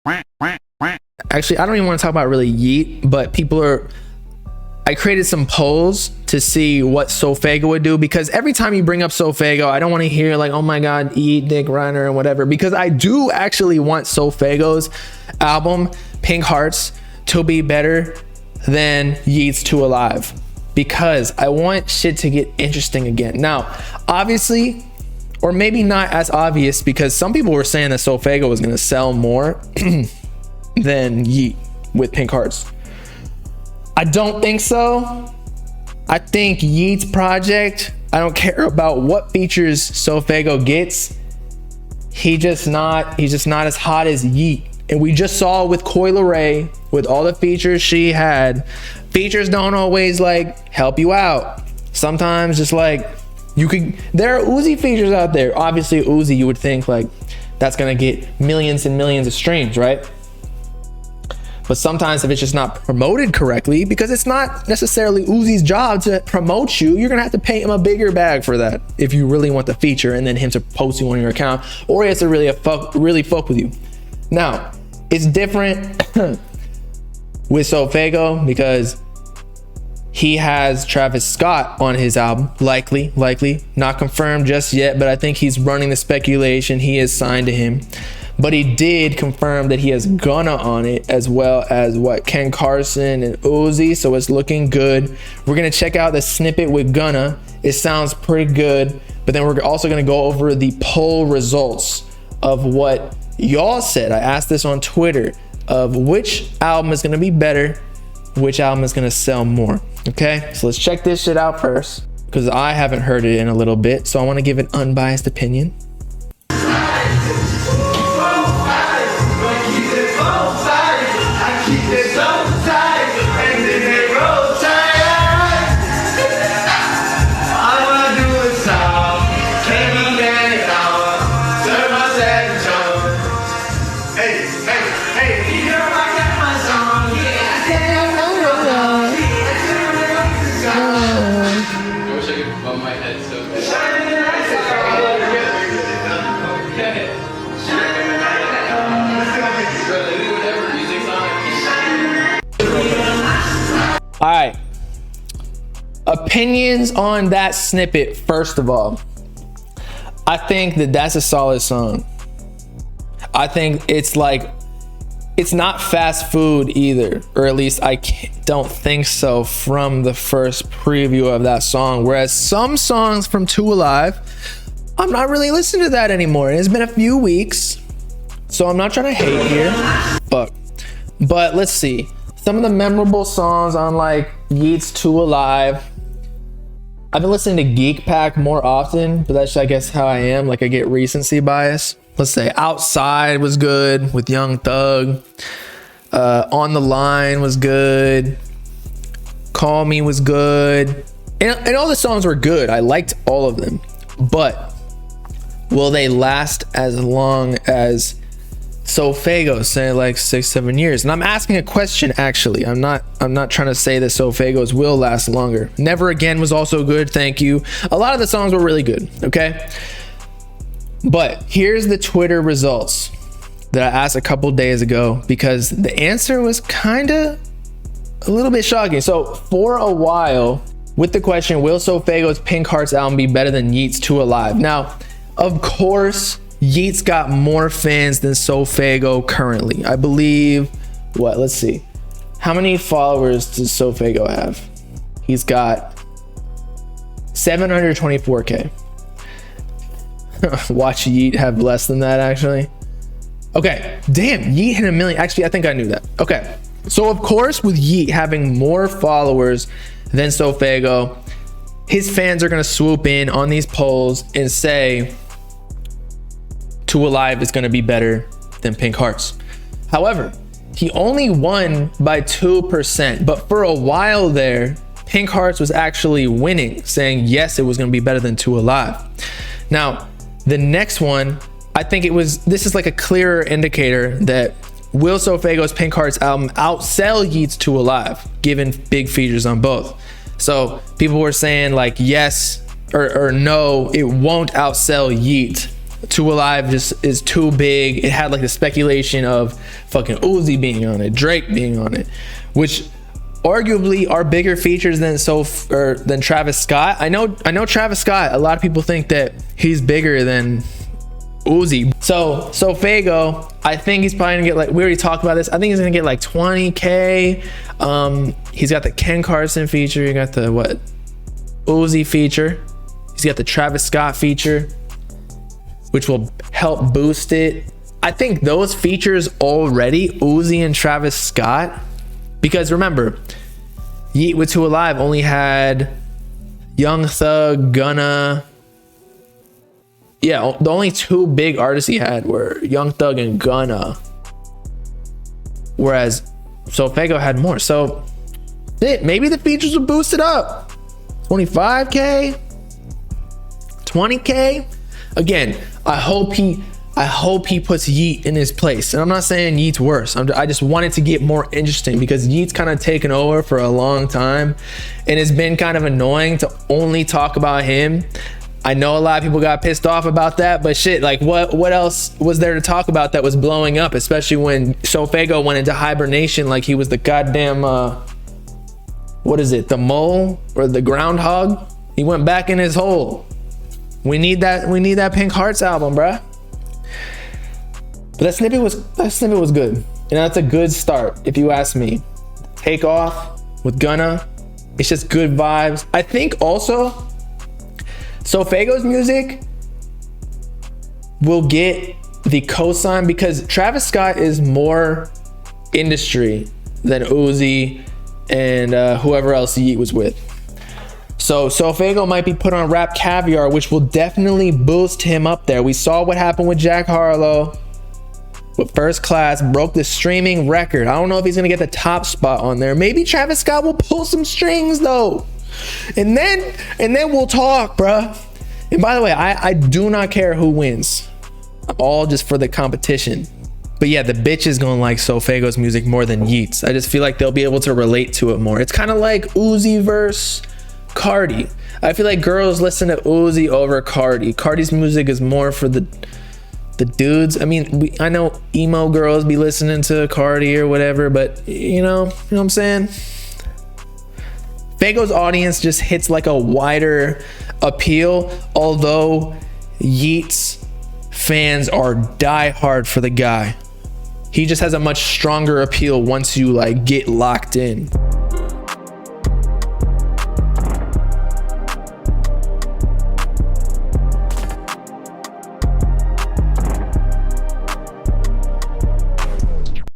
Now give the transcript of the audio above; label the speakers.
Speaker 1: Actually, I don't even want to talk about really Yeat, but I created some polls to see what SoFaygo would do, because every time you bring up SoFaygo, I don't want to hear like, oh my God, Yeat, Dick Reiner and whatever, because I do actually want SoFaygo's album, Pink Heartz, to be better than Yeat's Too Alive, because I want shit to get interesting again. Now, obviously, or maybe not as obvious, because some people were saying that SoFaygo was going to sell more than Yeat with Pink Heartz. I don't think so. I think Yeat's project, I don't care about what features SoFaygo gets. He's just not as hot as Yeat. And we just saw with Coi Leray, with all the features she had, features don't always like help you out. Sometimes just like there are Uzi features out there. Obviously Uzi, you would think like that's gonna get millions and millions of streams, right? But sometimes if it's just not promoted correctly, because it's not necessarily Uzi's job to promote you, you're gonna have to pay him a bigger bag for that if you really want the feature, and then him to post you on your account, or he has to really fuck with you. Now, it's different with SoFaygo because he has Travis Scott on his album, likely, not confirmed just yet, but I think he's running the speculation. He is signed to him. But he did confirm that he has Gunna on it, as well as Ken Carson and Uzi, so it's looking good. We're gonna check out the snippet with Gunna. It sounds pretty good, but then we're also gonna go over the poll results of what y'all said. I asked this on Twitter, of which album is gonna be better, which album is gonna sell more. Okay, so let's check this shit out first, because I haven't heard it in a little bit, so I want to give an unbiased opinion. All right, opinions on that snippet. First of all, I think that's a solid song. I think it's not fast food either, or at least I don't think so from the first preview of that song. Whereas some songs from Too Alive, I'm not really listening to that anymore. And it's been a few weeks, so I'm not trying to hate here, but let's see. Some of the memorable songs on like Yeat's Too Alive. I've been listening to Geek Pack more often, but that's, I guess, how I am. Like, I get recency bias. Let's say Outside was good with Young Thug. On the Line was good. Call Me was good. And all the songs were good. I liked all of them. But will they last as long as SoFaygo, say like 6-7 years? And I'm asking a question, actually. I'm not trying to say that SoFaygo's will last longer. Never Again was also good, thank you. A lot of the songs were really good, okay? But here's the Twitter results that I asked a couple days ago, because the answer was kind of a little bit shocking. So for a while, with the question, will SoFaygo's Pink Heartz album be better than Yeat's Too Alive? Now, of course, Yeat's got more fans than SoFaygo currently. I believe, let's see. How many followers does SoFaygo have? He's got 724K. Watch Yeat have less than that, actually. Okay, damn, Yeat hit 1 million. Actually, I think I knew that. Okay, so of course, with Yeat having more followers than SoFaygo, his fans are gonna swoop in on these polls and say Too Alive is going to be better than Pink Heartz. However, he only won by 2%, but for a while there, Pink Heartz was actually winning, saying yes, it was going to be better than Too Alive. Now, the next one, I think this is like a clearer indicator that will SoFaygo's Pink Heartz album outsell Yeat's Too Alive, given big features on both. So people were saying like yes or no, it won't outsell Yeat. Two Alive just is too big. It had like the speculation of fucking Uzi being on it, Drake being on it, which arguably are bigger features than than Travis Scott. I know Travis Scott, a lot of people think that he's bigger than Uzi. So Faygo, I think he's probably gonna get, like, we already talked about this, I think he's gonna get like 20K. He's got the Ken Carson feature, you got the Uzi feature, he's got the Travis Scott feature, which will help boost it. I think those features already, Uzi and Travis Scott, because remember, Yeat with Two Alive only had Young Thug, Gunna. Yeah, the only two big artists he had were Young Thug and Gunna. Whereas SoFaygo had more. So maybe the features will boost it up. 25K, 20K. Again, I hope he puts Yeat in his place. And I'm not saying Yeat's worse. I just want it to get more interesting because Yeat's kind of taken over for a long time. And it's been kind of annoying to only talk about him. I know a lot of people got pissed off about that, but shit, like what else was there to talk about that was blowing up, especially when SoFaygo went into hibernation like he was the goddamn, what is it, the mole or the groundhog? He went back in his hole. We need that Pink Heartz album, bruh. But that snippet was good. And that's a good start, if you ask me. Take Off with Gunna. It's just good vibes. I think also SoFaygo's music will get the cosign because Travis Scott is more industry than Uzi and whoever else Yeat was with. So SoFaygo might be put on Rap Caviar, which will definitely boost him up there. We saw what happened with Jack Harlow with First Class, broke the streaming record. I don't know if he's gonna get the top spot on there. Maybe Travis Scott will pull some strings though. And then we'll talk, bruh. And by the way, I do not care who wins. I'm all just for the competition. But yeah, the bitches gonna like SoFaygo's music more than Yeat's. I just feel like they'll be able to relate to it more. It's kind of like Uzi versus Cardi. I feel like girls listen to Uzi over Cardi. Cardi's music is more for the dudes. I mean, I know emo girls be listening to Cardi or whatever, but you know what I'm saying? Faygo's audience just hits like a wider appeal, although Yeat's fans are diehard for the guy. He just has a much stronger appeal once you like get locked in.